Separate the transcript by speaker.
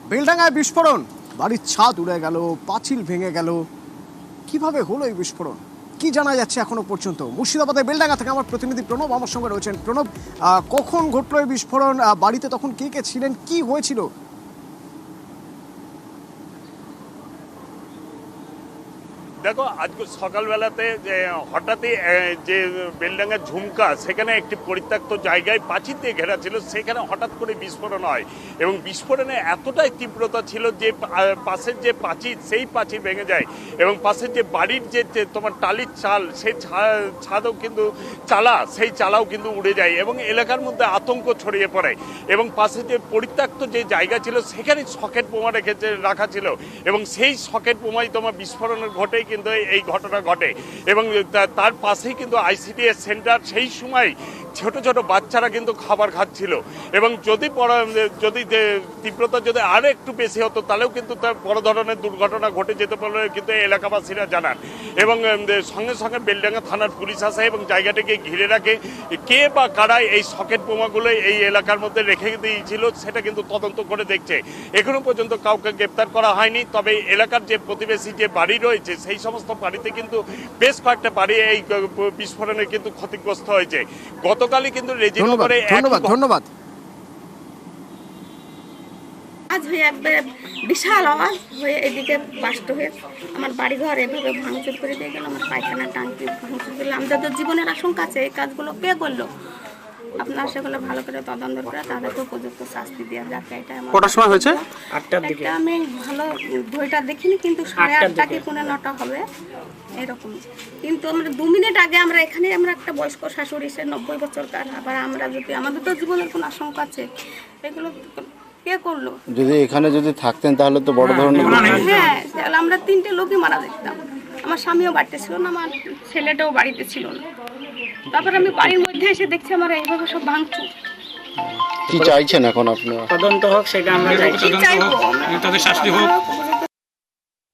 Speaker 1: বেলডাঙ্গায় বিস্ফোরণ, বাড়ির ছাদ উড়ে গেল, পাঁচিল ভেঙে গেল। কিভাবে হলো এই বিস্ফোরণ, কি জানা যাচ্ছে এখনো পর্যন্ত? মুর্শিদাবাদের বেলডাঙ্গা থেকে আমার প্রতিনিধি প্রণব আমার সঙ্গে রয়েছেন। প্রণব, কখন ঘটলো এই বিস্ফোরণ? বাড়িতে তখন কে কে ছিলেন, কি হয়েছিল?
Speaker 2: দেখো, আজকে সকালবেলাতে যে হঠাৎই যে বেলডাঙ্গা ঝুমকা, সেখানে একটি পরিত্যক্ত জায়গায় পাঁচিল দিয়ে ঘেরা ছিল, সেখানে হঠাৎ করে বিস্ফোরণ হয় এবং বিস্ফোরণে এতটাই তীব্রতা ছিল যে পাশের যে পাঁচিল, সেই পাঁচিল ভেঙে যায় এবং পাশের যে বাড়ির যে তোমার টালির চাল, সেই ছাদও কিন্তু সেই চালাও কিন্তু উড়ে যায় এবং এলাকার মধ্যে আতঙ্ক ছড়িয়ে পড়ে। এবং পাশে যে পরিত্যক্ত যে জায়গা ছিল, সেখানে সকেট বোমা রাখা ছিল এবং সেই সকেট বোমাই তোমার বিস্ফোরণের ঘটেই কিন্তু এই ঘটনা ঘটে। এবং তার পাশেই কিন্তু আইসিডিএস সেন্টার, সেই সময় ছোট ছোট বাচ্চারা কিন্তু খাবার খাচ্ছিল এবং যদি তীব্রতা যদি আরও একটু বেশি হতো, তাহলেও কিন্তু তার বড় ধরনের দুর্ঘটনা ঘটে যেতে পারলে কিন্তু এলাকাবাসীরা জানান। এবং সঙ্গে সঙ্গে বেলডাঙ্গা থানার পুলিশ আসে এবং জায়গাটাকে ঘিরে রাখে। কে বা কারা এই সকেট বোমাগুলো এই এলাকার মধ্যে রেখে দিয়েছিল, সেটা কিন্তু তদন্ত করে দেখছে। এখনো পর্যন্ত কাউকে গ্রেপ্তার করা হয়নি, তবে এলাকার যে প্রতিবেশী যে বাড়ি রয়েছে, সেই সমস্ত বাড়িতে কিন্তু বেশ কয়েকটা বাড়ি এই বিস্ফোরণে কিন্তু ক্ষতিগ্রস্ত হয়েছে। গতকালই কিন্তু রেজিনগরে
Speaker 1: ধন্যবাদ।
Speaker 3: আজ হয়ে একবারে বিশাল আওয়াজ হয়ে এদিকে বাস্ট হয়ে আমার বাড়িঘর এভাবে ভাঙচুর করে দিয়ে গেল, আমার পায়খানা টাঙ্কি ভাঙচুর করলো। আমাদের জীবনের আশঙ্কা আছে, এই কাজগুলো কে করলো? আপনার সেগুলো ভালো করে তদন্ত করে তাদেরকে উপযুক্ত শাস্তি দেওয়া যাকে। এটা
Speaker 4: কটার সময় হয়েছে?
Speaker 5: 8টার দিকে।
Speaker 3: আমি ভালো ঘড়িটা দেখিনি, কিন্তু 8:30 কি 9:30 হবে এরকম। কিন্তু আমরা 2 মিনিট আগে আমরা এখানে একটা বয়স্ক শাশুড়ি, সে 90 বছরকার। আবার আমরা যদি, আমাদের তো জীবনের কোনো আশঙ্কা আছে, এগুলো কে করলো?
Speaker 6: যদি এখানে থাকতেন তাহলে তো বড় ধরনের
Speaker 3: হ্যাঁ, তাহলে আমরা 3টে লোকই মারা দেখতাম। আমার স্বামীও বাড়িতে ছিল না, আমার ছেলেটাও বাড়িতে ছিল না। তারপর আমি বাড়ির মধ্যে এসে দেখছি আমার এইভাবে সব ভাঙচুর।
Speaker 6: কি চাইছেন এখন আপনারা?
Speaker 5: তদন্ত হোক, সেটা আমরা চাই।
Speaker 3: কি চাইবো?
Speaker 4: তাদের শাস্তি হোক।